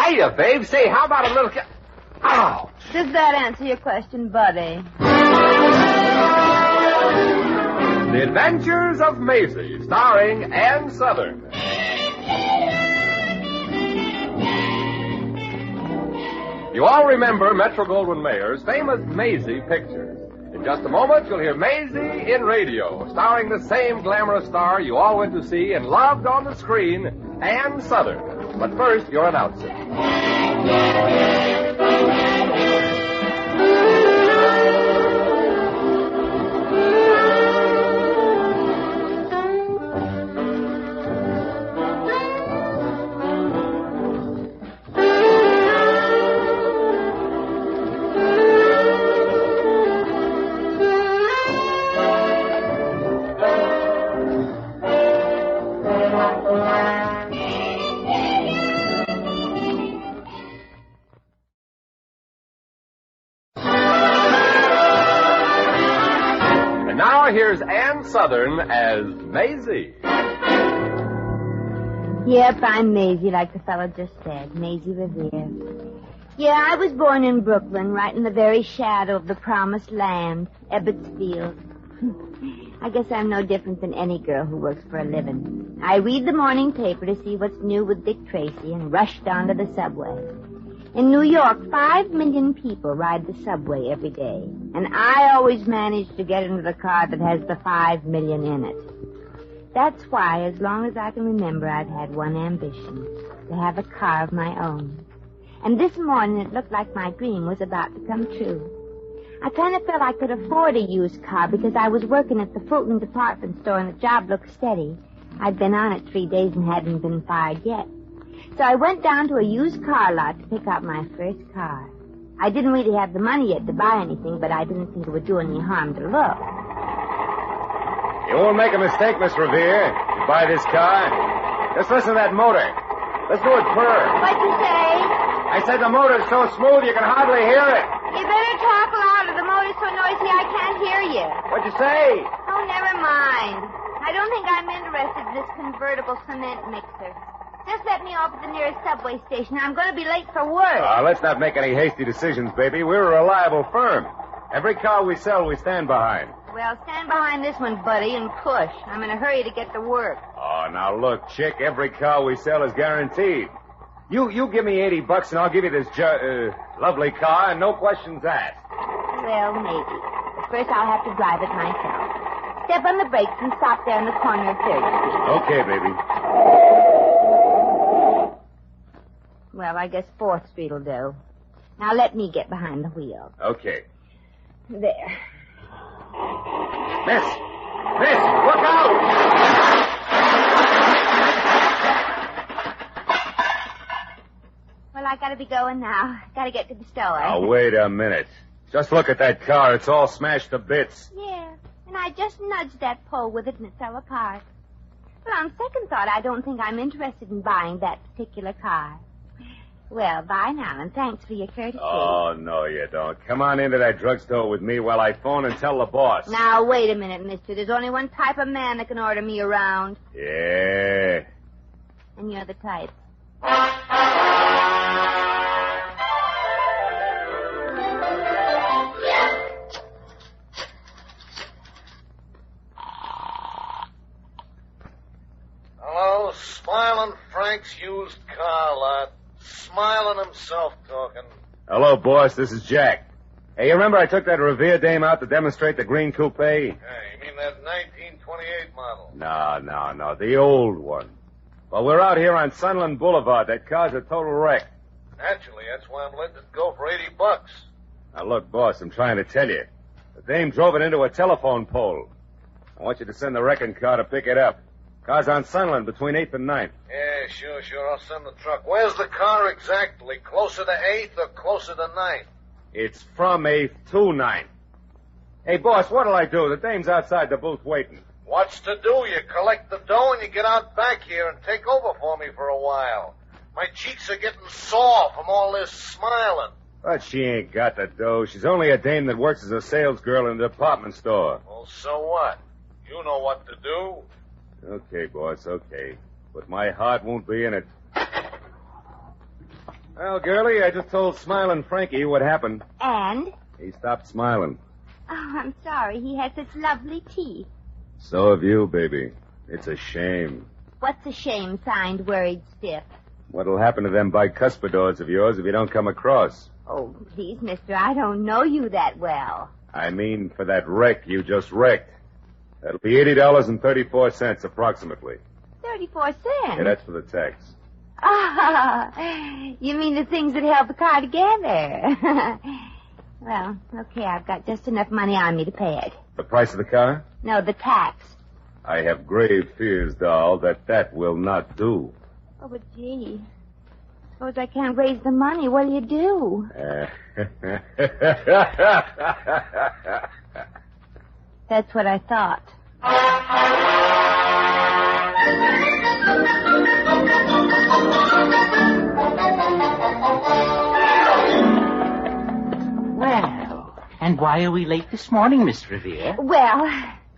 Hiya, babe. Say, how about a little... Ow! Does that answer your question, buddy? The Adventures of Maisie, starring Ann Southern. You all remember Metro-Goldwyn-Mayer's famous Maisie pictures. In just a moment, you'll hear Maisie in radio, starring the same glamorous star you all went to see and loved on the screen, Ann Southern. But first, your announcer. Here's Ann Southern as Maisie. Yep, I'm Maisie, like the fellow just said. Maisie Revere. Yeah, I was born in Brooklyn, right in the very shadow of the promised land, Ebbets Field. I guess I'm no different than any girl who works for a living. I read the morning paper to see what's new with Dick Tracy and rush down to the subway. In New York, 5 million people ride the subway every day. And I always manage to get into the car that has the 5 million in it. That's why, as long as I can remember, I've had one ambition, to have a car of my own. And this morning it looked like my dream was about to come true. I kind of felt I could afford a used car because I was working at the Fulton department store and the job looked steady. I'd been on it 3 days and hadn't been fired yet. So I went down to a used car lot to pick out my first car. I didn't really have the money yet to buy anything, but I didn't think it would do any harm to look. You won't make a mistake, Miss Revere. You buy this car. Just listen to that motor. Let's do it purr. What'd you say? I said the motor's so smooth you can hardly hear it. You better talk louder. The motor's so noisy I can't hear you. What'd you say? Oh, never mind. I don't think I'm interested in this convertible cement mixer. Just let me off at the nearest subway station. I'm going to be late for work. Let's not make any hasty decisions, baby. We're a reliable firm. Every car we sell, we stand behind. Well, stand behind this one, buddy, and push. I'm in a hurry to get to work. Oh, now look, chick, every car we sell is guaranteed. You give me $80 and I'll give you this lovely car and no questions asked. Well, maybe. But first I'll have to drive it myself. Step on the brakes and stop there in the corner of 3rd Street. Okay, baby. Well, I guess 4th Street will do. Now let me get behind the wheel. Okay. There. Miss, look out! Well, I gotta be going now. Gotta get to the store. Now, wait a minute. Just look at that car. It's all smashed to bits. Yeah, and I just nudged that pole with it and it fell apart. Well, on second thought, I don't think I'm interested in buying that particular car. Well, bye now, and thanks for your courtesy. Oh, no, you don't. Come on into that drugstore with me while I phone and tell the boss. Now, wait a minute, mister. There's only one type of man that can order me around. Yeah. And you're the type. Hello, Smiling Frank's used car lot. Smiling himself talking. Hello, boss. This is Jack. Hey, you remember I took that Revere dame out to demonstrate the green coupe? Hey, you mean that 1928 model? No. The old one. Well, we're out here on Sunland Boulevard. That car's a total wreck. Naturally, that's why I'm letting it go for $80. Now, look, boss, I'm trying to tell you. The dame drove it into a telephone pole. I want you to send the wrecking car to pick it up. Car's on Sunland between 8th and 9th. Yeah, sure. I'll send the truck. Where's the car exactly? Closer to 8th or closer to 9th? It's from 8th to 9th. Hey, boss, what'll I do? The dame's outside the booth waiting. What's to do? You collect the dough and you get out back here and take over for me for a while. My cheeks are getting sore from all this smiling. But she ain't got the dough. She's only a dame that works as a sales girl in a department store. Well, so what? You know what to do. Okay, boss, okay. But my heart won't be in it. Well, girlie, I just told Smiling Frankie what happened. And? He stopped smiling. Oh, I'm sorry. He has such lovely teeth. So have you, baby. It's a shame. What's a shame, signed, worried, stiff? What'll happen to them bicuspidors of yours if you don't come across? Oh, please, mister, I don't know you that well. I mean, for that wreck you just wrecked. That'll be $80.34 approximately. 34 cents? Yeah, that's for the tax. Ah, you mean the things that held the car together? Well, okay, I've got just enough money on me to pay it. The price of the car? No, the tax. I have grave fears, doll, that will not do. Oh, but gee. Suppose I can't raise the money. What'll you do? That's what I thought. Well, and why are we late this morning, Miss Revere? Well,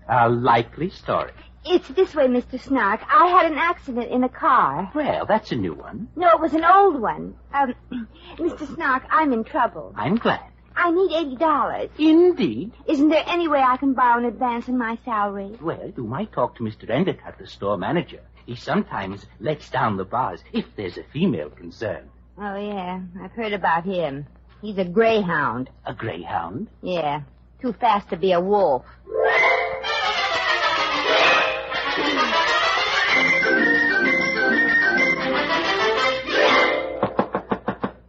A likely story. it's this way, Mr. Snark. I had an accident in a car. Well, that's a new one. No, it was an old one. Mr. Snark, I'm in trouble. I'm glad. I need $80. Indeed. Isn't there any way I can borrow an advance in my salary? Well, you might talk to Mr. Endicott, the store manager. He sometimes lets down the bars if there's a female concerned. Oh, yeah. I've heard about him. He's a greyhound. A greyhound? Yeah. Too fast to be a wolf.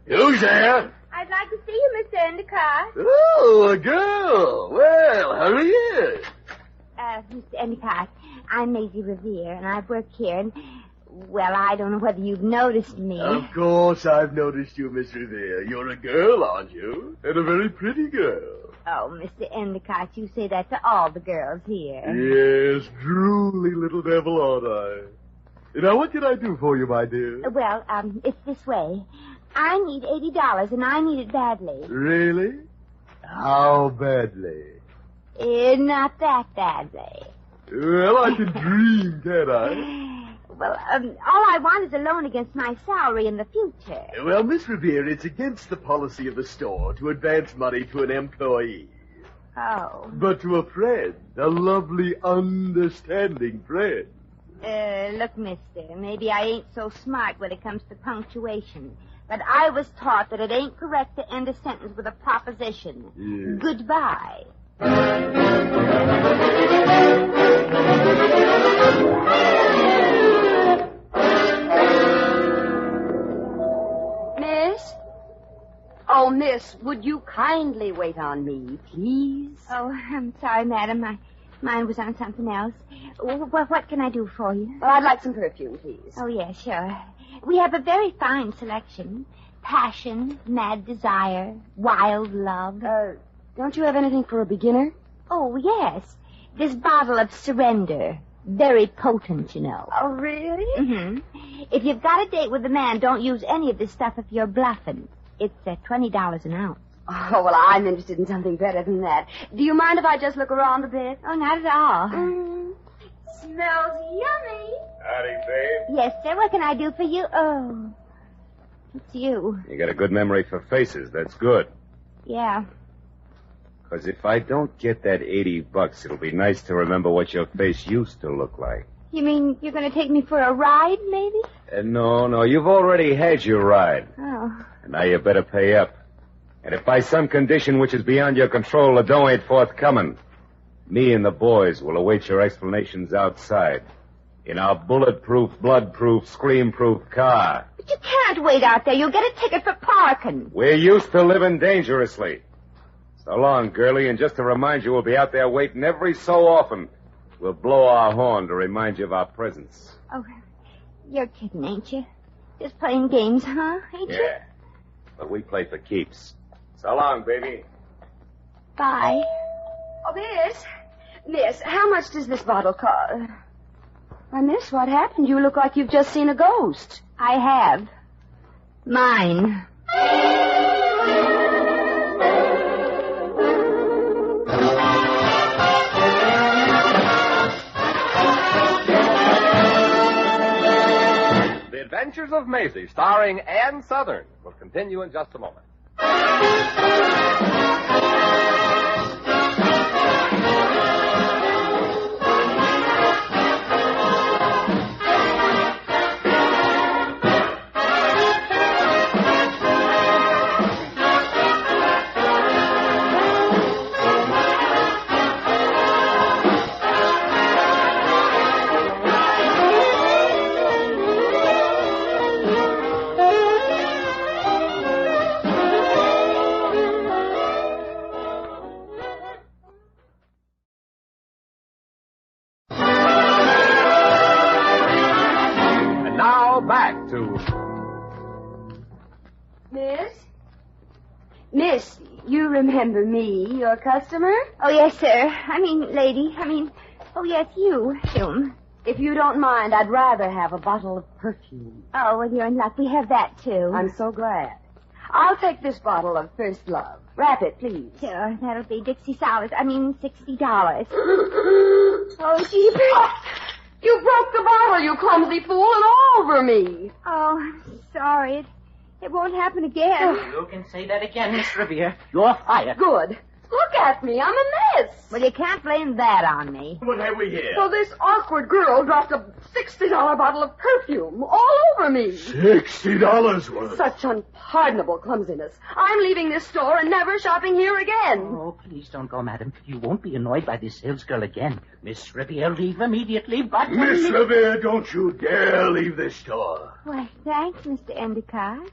Who's there? I'd like to see you, Mr. Endicott. Oh, a girl. Well, hurry in. Mr. Endicott, I'm Maisie Revere, and I work here, and, well, I don't know whether you've noticed me. Of course I've noticed you, Miss Revere. You're a girl, aren't you? And a very pretty girl. Oh, Mr. Endicott, you say that to all the girls here. Yes, drooly little devil, aren't I? Now, what can I do for you, my dear? Well, it's this way. I need $80, and I need it badly. Really? How badly? Not that badly. Well, I can dream, can't I? Well, all I want is a loan against my salary in the future. Well, Miss Revere, it's against the policy of the store to advance money to an employee. Oh. But to a friend, a lovely, understanding friend. Look, mister, maybe I ain't so smart when it comes to punctuation, but I was taught that it ain't correct to end a sentence with a proposition. Yes. Goodbye. Miss? Oh, miss, would you kindly wait on me, please? Oh, I'm sorry, madam. My mind was on something else. What can I do for you? Well, I'd like some perfume, please. Oh, yeah, sure. We have a very fine selection. Passion, mad desire, wild love. Don't you have anything for a beginner? Oh, yes. This bottle of Surrender. Very potent, you know. Oh, really? Mm-hmm. If you've got a date with a man, don't use any of this stuff if you're bluffing. It's $20 an ounce. Oh, well, I'm interested in something better than that. Do you mind if I just look around a bit? Oh, not at all. Smells yummy. Howdy, babe. Yes, sir. What can I do for you? Oh, it's you. You got a good memory for faces. That's good. Yeah. Because if I don't get that $80, it'll be nice to remember what your face used to look like. You mean you're going to take me for a ride, maybe? No, you've already had your ride. Oh. And now you better pay up. And if by some condition which is beyond your control the dough ain't forthcoming, me and the boys will await your explanations outside. In our bulletproof, bloodproof, scream-proof car. But you can't wait out there. You'll get a ticket for parking. We're used to living dangerously. So long, girlie, and just to remind you, we'll be out there waiting every so often. We'll blow our horn to remind you of our presence. Oh, you're kidding, ain't you? Just playing games, huh? Ain't you? Yeah. But we play for keeps. So long, baby. Bye. Oh, Miss, how much does this bottle cost? Why, miss, what happened? You look like you've just seen a ghost. I have. Mine. The Adventures of Maisie, starring Ann Southern, will continue in just a moment. Back to... Miss, you remember me, your customer? Oh, yes, sir. Lady. Oh, yes, you. If you don't mind, I'd rather have a bottle of perfume. Oh, well, you're in luck. We have that, too. I'm so glad. I'll take this bottle of First Love. Wrap it, please. Sure, that'll be $60. $60. Oh, jeepers. You broke the bottle, you clumsy fool, and all over me. Oh, I'm sorry. It won't happen again. You can say that again, Miss Revere. You're fired. Good. Look at me. I'm a mess. Well, you can't blame that on me. What have we here? So this awkward girl dropped a $60 bottle of perfume all over me. $60 worth. Such unpardonable clumsiness. I'm leaving this store and never shopping here again. Oh, please don't go, madam. You won't be annoyed by this salesgirl again. Miss Revere, leave immediately, but... Miss Revere, don't you dare leave this store. Why, thanks, Mr. Endicott.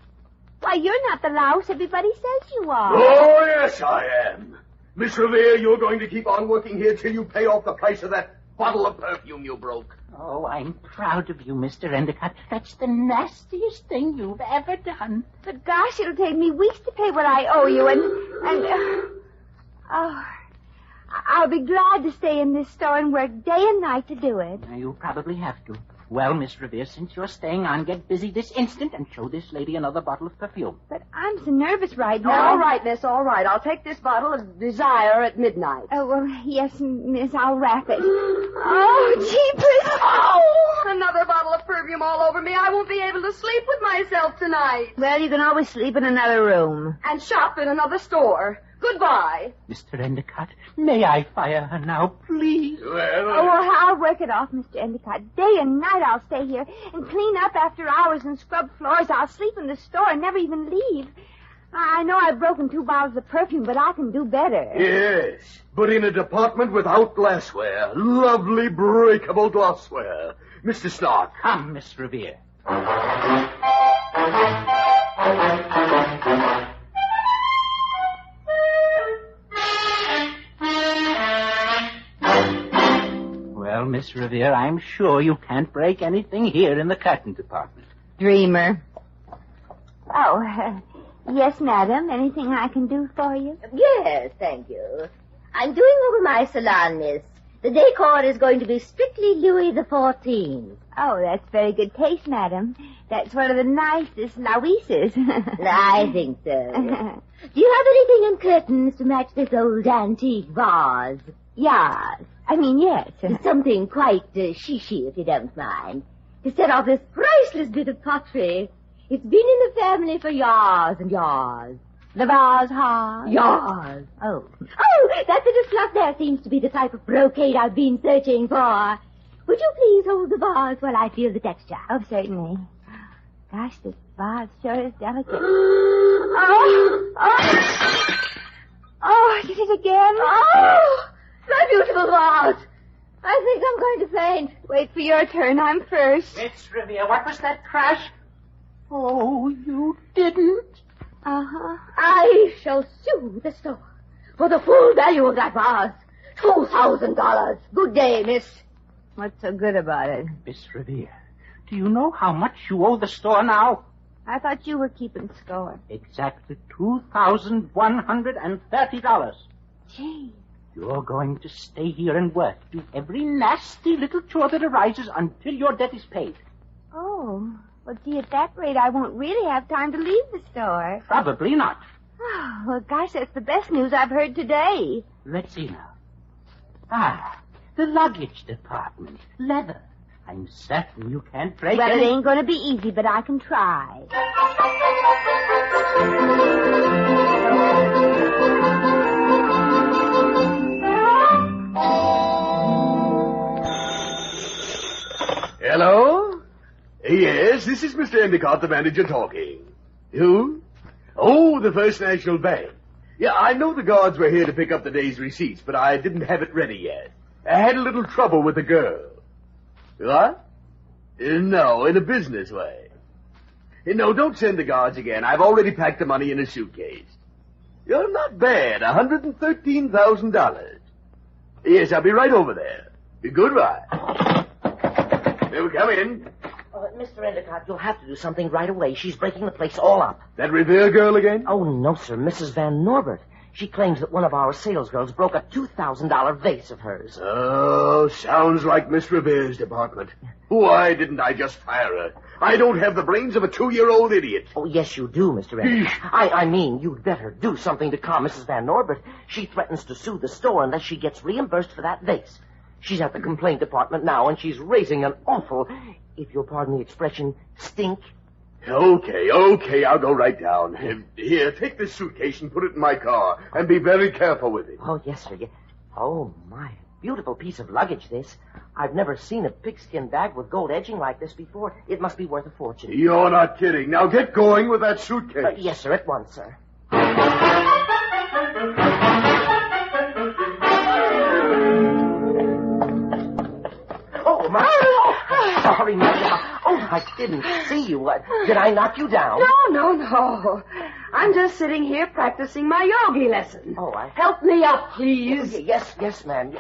Why, you're not the louse everybody says you are. Oh, yes, I am. Miss Revere, you're going to keep on working here till you pay off the price of that bottle of perfume you broke. Oh, I'm proud of you, Mr. Endicott. That's the nastiest thing you've ever done. But gosh, it'll take me weeks to pay what I owe you, I'll be glad to stay in this store and work day and night to do it. You probably have to. Well, Miss Revere, since you're staying on, get busy this instant and show this lady another bottle of perfume. But I'm so nervous right now. All right, miss, all right. I'll take this bottle of Desire at midnight. Oh, well, yes, miss, I'll wrap it. Oh, jeepers. Oh, another bottle of perfume all over me. I won't be able to sleep with myself tonight. Well, you can always sleep in another room. And shop in another store. Goodbye. Mr. Endicott, may I fire her now, please? Oh, well, I'll work it off, Mr. Endicott. Day and night I'll stay here and clean up after hours and scrub floors. I'll sleep in the store and never even leave. I know I've broken 2 bottles of perfume, but I can do better. Yes, but in a department without glassware. Lovely breakable glassware. Mr. Stark. Come, Miss Revere. Well, Miss Revere, I'm sure you can't break anything here in the curtain department. Dreamer. Oh, yes, madam. Anything I can do for you? Yes, thank you. I'm doing over my salon, miss. The decor is going to be strictly Louis XIV. Oh, that's very good taste, madam. That's one of the nicest Louises. I think so. Do you have anything in curtains to match this old antique vase? Yes. Yes. Something quite chic-y, if you don't mind. To set off this priceless bit of pottery. It's been in the family for years and years. The vase has? Years. Oh. Oh, that bit of fluff there seems to be the type of brocade I've been searching for. Would you please hold the vase while I feel the texture? Oh, certainly. Gosh, this vase sure is delicate. Oh, I did it again. Oh, my beautiful vase. I think I'm going to faint. Wait for your turn. I'm first. Miss Revere, what was that crash? Oh, you didn't? Uh-huh. I shall sue the store for the full value of that vase. $2,000. Good day, miss. What's so good about it? Miss Revere, do you know how much you owe the store now? I thought you were keeping score. Exactly $2,130. Gee. You're going to stay here and work. Do every nasty little chore that arises until your debt is paid. Oh. Well, gee, at that rate, I won't really have time to leave the store. Probably not. Oh, well, gosh, that's the best news I've heard today. Let's see now. The luggage department. Leather. I'm certain you can't break Well, it any... ain't going to be easy, but I can try. Hello? Yes, this is Mr. Endicott, the manager, talking. Who? Oh, the First National Bank. Yeah, I know the guards were here to pick up the day's receipts, but I didn't have it ready yet. I had a little trouble with the girl. What? No, in a business way. No, don't send the guards again. I've already packed the money in a suitcase. You're not bad. $113,000. Yes, I'll be right over there. Goodbye. They'll come in. Mr. Endicott, you'll have to do something right away. She's breaking the place all up. That Revere girl again? Oh, no, sir. Mrs. Van Norbert. She claims that one of our sales girls broke a $2,000 vase of hers. Oh, sounds like Miss Revere's department. Why didn't I just fire her? I don't have the brains of a 2-year-old idiot. Oh, yes, you do, Mr. Endicott. I mean, you'd better do something to calm Mrs. Van Norbert. She threatens to sue the store unless she gets reimbursed for that vase. She's at the complaint department now, and she's raising an awful, if you'll pardon the expression, stink. Okay, I'll go right down. Here, take this suitcase and put it in my car, and be very careful with it. Oh, yes, sir. Oh, my. Beautiful piece of luggage, this. I've never seen a pigskin bag with gold edging like this before. It must be worth a fortune. You're not kidding. Now get going with that suitcase. Yes, sir, at once, sir. Oh, my... Sorry, Mother. Oh, I didn't see you. Did I knock you down? No. I'm just sitting here practicing my yogi lesson. Oh, Help me up, please. Yes, ma'am.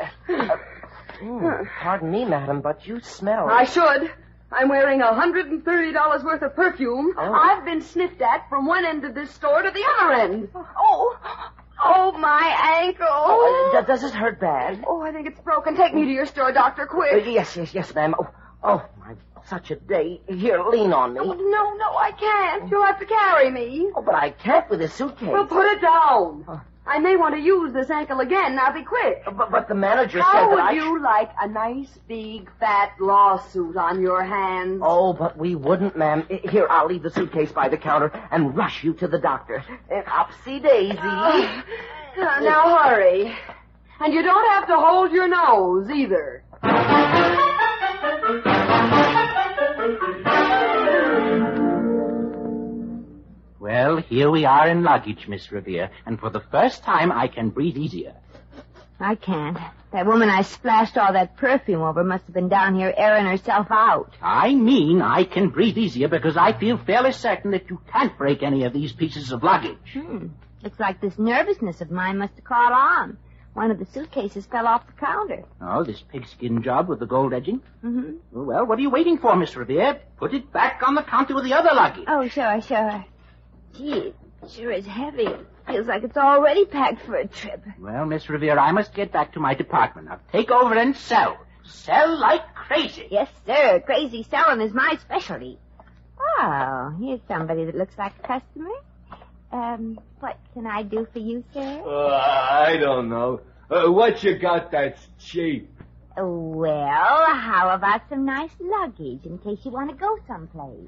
Pardon me, madam, but you smell... I should. I'm wearing $130 worth of perfume. Oh. I've been sniffed at from one end of this store to the other end. Oh, my ankle. Oh, does it hurt bad? Oh, I think it's broken. Take me to your store, doctor, quick. Yes, ma'am. Oh, my, such a day. Here, lean on me. Oh, no, I can't. You'll have to carry me. Oh, but I can't with this suitcase. Well, put it down. I may want to use this ankle again. Now, be quick. But the manager said How that would you like a nice, big, fat lawsuit on your hands? Oh, but we wouldn't, ma'am. Here, I'll leave the suitcase by the counter and rush you to the doctor. Upsy-daisy. Now, hurry. And you don't have to hold your nose, either. Well, here we are in luggage, Miss Revere, and for the first time I can breathe easier. I can't. That woman I splashed all that perfume over must have been down here airing herself out. I mean I can breathe easier because I feel fairly certain that you can't break any of these pieces of luggage. It's like this nervousness of mine must have caught on. One of the suitcases fell off the counter. Oh, this pigskin job with the gold edging? Mm-hmm. Well, what are you waiting for, Miss Revere? Put it back on the counter with the other luggage. Oh, sure. Gee, it sure is heavy. Feels like it's already packed for a trip. Well, Miss Revere, I must get back to my department. Now, take over and sell. Sell like crazy. Yes, sir. Crazy selling is my specialty. Oh, here's somebody that looks like a customer. What can I do for you, sir? I don't know. What you got that's cheap? Well, how about some nice luggage in case you want to go someplace?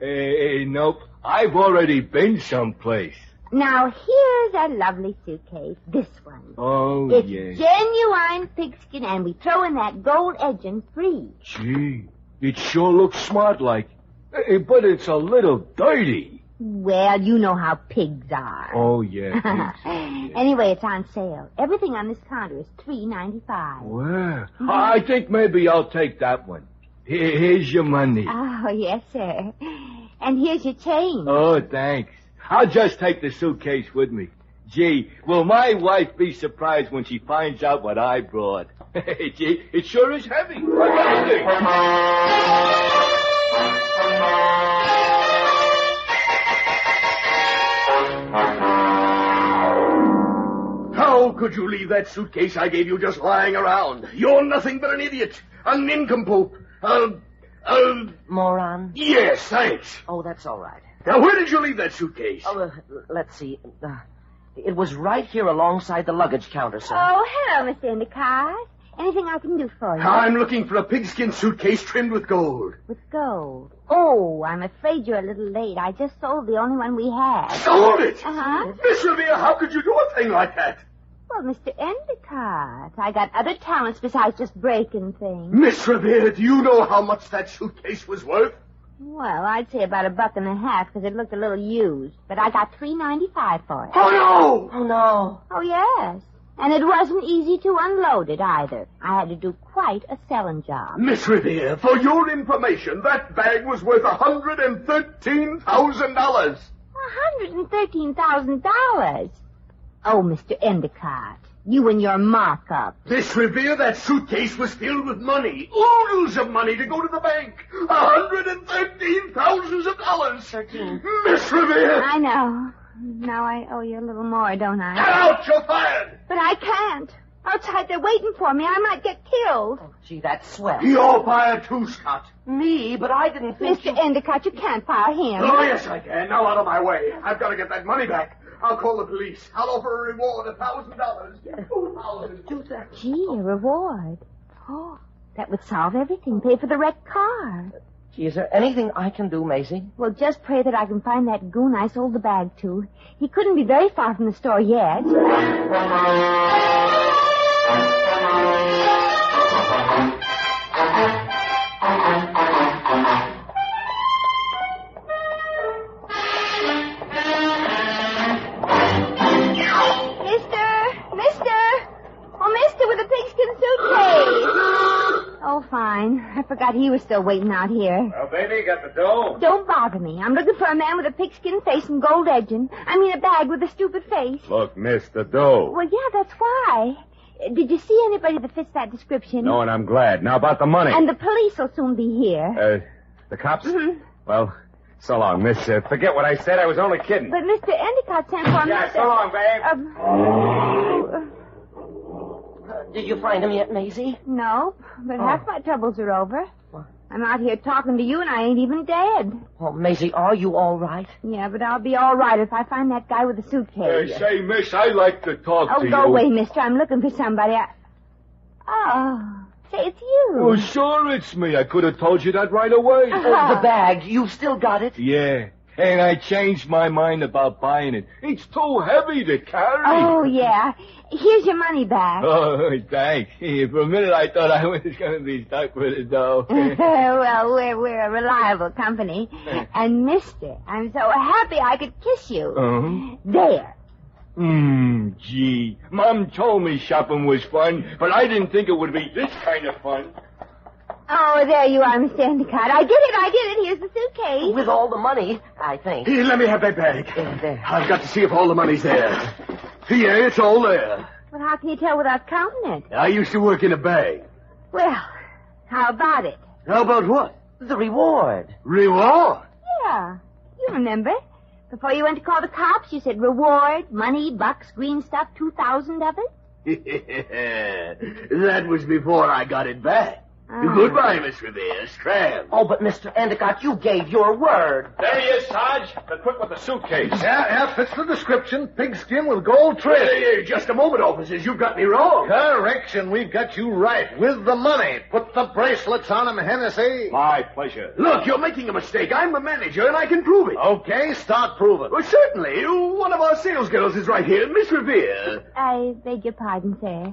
Nope. I've already been someplace. Now, here's a lovely suitcase. This one. Oh, it's yeah. Genuine pigskin, and we throw in that gold edging free. Gee, it sure looks smart like. But it's a little dirty. Well, you know how pigs are. Oh, yeah. Pigs. Anyway, it's on sale. Everything on this counter is $3.95. Well, I think maybe I'll take that one. Here's your money. Oh, yes, sir. And here's your change. Oh, thanks. I'll just take the suitcase with me. Gee, will my wife be surprised when she finds out what I brought? Gee, it sure is heavy. How could you leave that suitcase I gave you just lying around? You're nothing but an idiot, a nincompoop, Moron? Yes, thanks. Oh, that's all right. Now, where did you leave that suitcase? Oh, let's see. It was right here alongside the luggage counter, sir. Oh, hello, Mr. Endicott. Anything I can do for you? I'm looking for a pigskin suitcase trimmed with gold. With gold. Oh, I'm afraid you're a little late. I just sold the only one we had. Sold it? Uh-huh. Miss Revere, how could you do a thing like that? Well, Mr. Endicott, I got other talents besides just breaking things. Miss Revere, do you know how much that suitcase was worth? Well, I'd say about $1.50 because it looked a little used. But I got $3.95 for it. Oh, no! Oh, no. Oh, yes. And it wasn't easy to unload it, either. I had to do quite a selling job. Miss Revere, for your information, that bag was worth $113,000. $113,000? Oh, Mr. Endicott, you and your markup. Miss Revere, that suitcase was filled with money. Oodles of money to go to the bank. $113,000. 13. Miss Revere! I know. Now I owe you a little more, don't I? Get out! You're fired! But I can't. Outside they're waiting for me. I might get killed. Oh, gee, that's swell. You're fired too, Scott. Me? But I didn't think Mr. Endicott, you can't fire him. Oh, yes, I can. Now out of my way. I've got to get that money back. I'll call the police. I'll offer a reward of $1,000. $2,000. Gee, a reward. Oh, that would solve everything. Pay for the wrecked car. Gee, is there anything I can do, Maisie? Well, just pray that I can find that goon I sold the bag to. He couldn't be very far from the store yet. Mister with a pigskin suitcase. Oh, fine. I forgot he was still waiting out here. Well, baby, got the dough? Don't bother me. I'm looking for a man with a pigskin face and gold edging. I mean a bag with a stupid face. Look, miss, the dough. Well, yeah, that's why. Did you see anybody that fits that description? No, and I'm glad. Now about the money. And the police will soon be here. The cops? Mm-hmm. Well, so long, miss. Forget what I said. I was only kidding. But Mr. Endicott sent for Yeah, so long, babe. Did you find him yet, Maisie? No, but half my troubles are over. What? I'm out here talking to you, and I ain't even dead. Oh, Maisie, are you all right? Yeah, but I'll be all right if I find that guy with the suitcase. Say, miss, I'd like to talk to you. Oh, go away, mister. I'm looking for somebody. Oh, say, it's you. Oh, sure it's me. I could have told you that right away. The bag, you've still got it? Yeah, and I changed my mind about buying it. It's too heavy to carry. Oh, yeah. Here's your money back. Oh, thanks. For a minute I thought I was going to be stuck with it, though. Well, we're a reliable company. And, mister, I'm so happy I could kiss you. Uh-huh. There. Gee. Mom told me shopping was fun, but I didn't think it would be this kind of fun. Oh, there you are, Mr. Endicott. I did it. Here's the suitcase. With all the money, I think. Here, let me have that bag. There. I've got to see if all the money's there. Yeah, it's all there. Well, how can you tell without counting it? I used to work in a bank. Well, how about it? How about what? The reward. Reward? Yeah, you remember. Before you went to call the cops, you said reward, money, bucks, green stuff, 2,000 of it. That was before I got it back. Goodbye, Miss Revere. Scram. Oh, but Mr. Endicott, you gave your word. There he is, Sarge. But quick with the suitcase. Yeah, fits the description. Pigskin with gold trim. Hey, just a moment, officers. You've got me wrong. Correction, we've got you right. With the money. Put the bracelets on him, Hennessy. My pleasure. Look, you're making a mistake. I'm the manager, and I can prove it. Okay, start proving. Well, certainly. One of our sales girls is right here, Miss Revere. I beg your pardon, sir.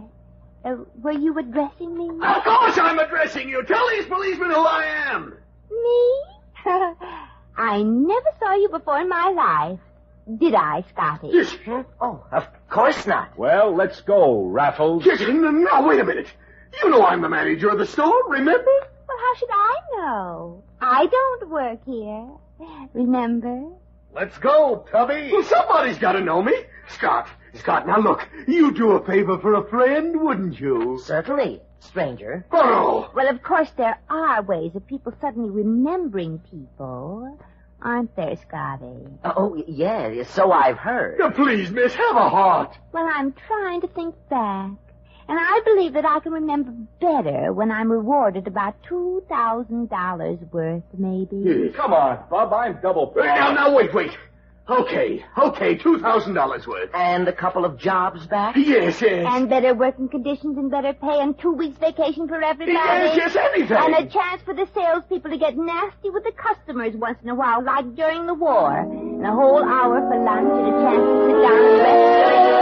Were you addressing me? Of course I'm addressing you. Tell these policemen who I am. Me? I never saw you before in my life. Did I, Scotty? Yes. Oh, of course not. Well, let's go, Raffles. Yes. Now, wait a minute. You know I'm the manager of the store, remember? Well, how should I know? I don't work here. Remember? Let's go, Tubby. Well, somebody's got to know me. Scott, now look. You'd do a favor for a friend, wouldn't you? Certainly, stranger. Oh, Well, of course, there are ways of people suddenly remembering people. Aren't there, Scotty? Oh, yeah, so I've heard. now, please, miss, have a heart. Well, I'm trying to think back. And I believe that I can remember better when I'm rewarded about $2,000 worth, maybe. Come on, Bub. I'm double. Now, wait. Okay, $2,000 worth. And a couple of jobs back? Yes. And better working conditions and better pay and 2 weeks vacation for everybody. Yes, anything. And a chance for the salespeople to get nasty with the customers once in a while, like during the war. And a whole hour for lunch and a chance to sit down and rest during the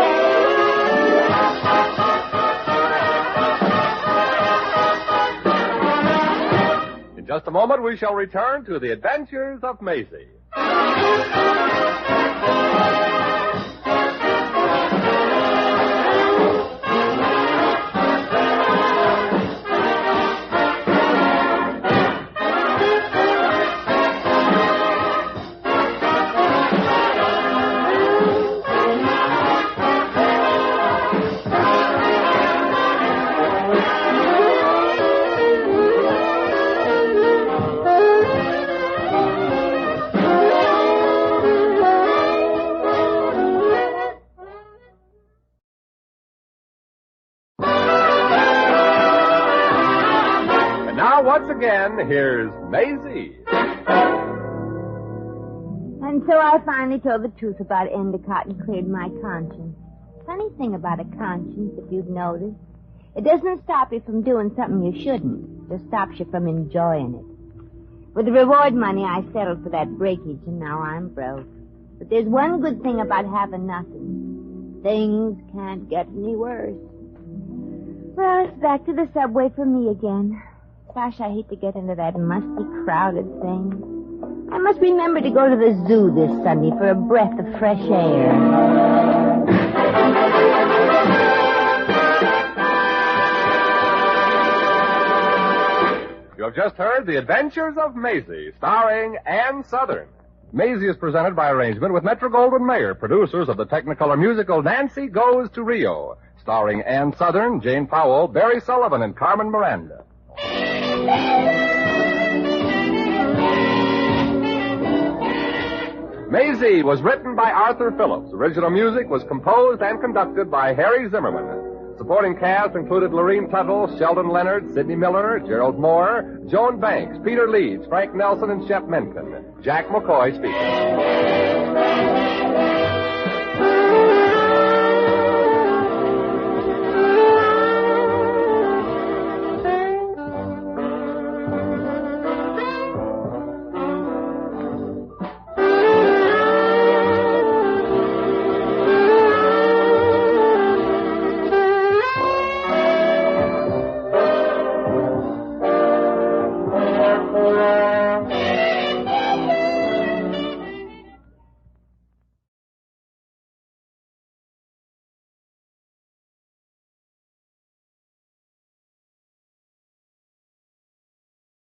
day. In just a moment, we shall return to the adventures of Maisie. Once again, here's Maisie. And so I finally told the truth about Endicott and cleared my conscience. Funny thing about a conscience, if you've noticed, it doesn't stop you from doing something you shouldn't. It just stops you from enjoying it. With the reward money, I settled for that breakage, and now I'm broke. But there's one good thing about having nothing. Things can't get any worse. Well, it's back to the subway for me again. Gosh, I hate to get into that musty, crowded thing. I must remember to go to the zoo this Sunday for a breath of fresh air. You have just heard The Adventures of Maisie, starring Ann Sothern. Maisie is presented by arrangement with Metro-Goldwyn-Mayer, producers of the Technicolor musical Nancy Goes to Rio, starring Ann Sothern, Jane Powell, Barry Sullivan, and Carmen Miranda. Maisie was written by Arthur Phillips. Original music was composed and conducted by Harry Zimmerman. Supporting cast included Lorene Tuttle, Sheldon Leonard, Sidney Miller, Gerald Moore, Joan Banks, Peter Leeds, Frank Nelson, and Shep Menken. Jack McCoy speaking.